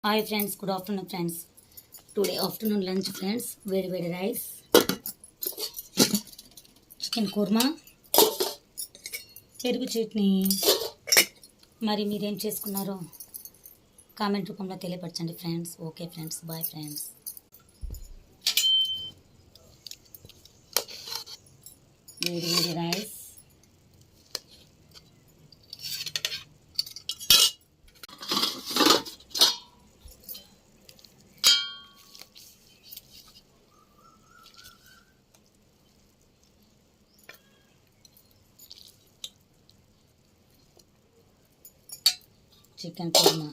Hi friends, good afternoon friends. Today afternoon lunch friends. వేడి వేడి rice, chicken kurma, పెరుగు చట్నీ. మరి మీరేం చేసుకున్నారో కామెంట్ రూపంలో తెలియపరచండి friends. Okay friends, bye friends. వేడి వేడి రైస్, చికెన్ కుర్మా.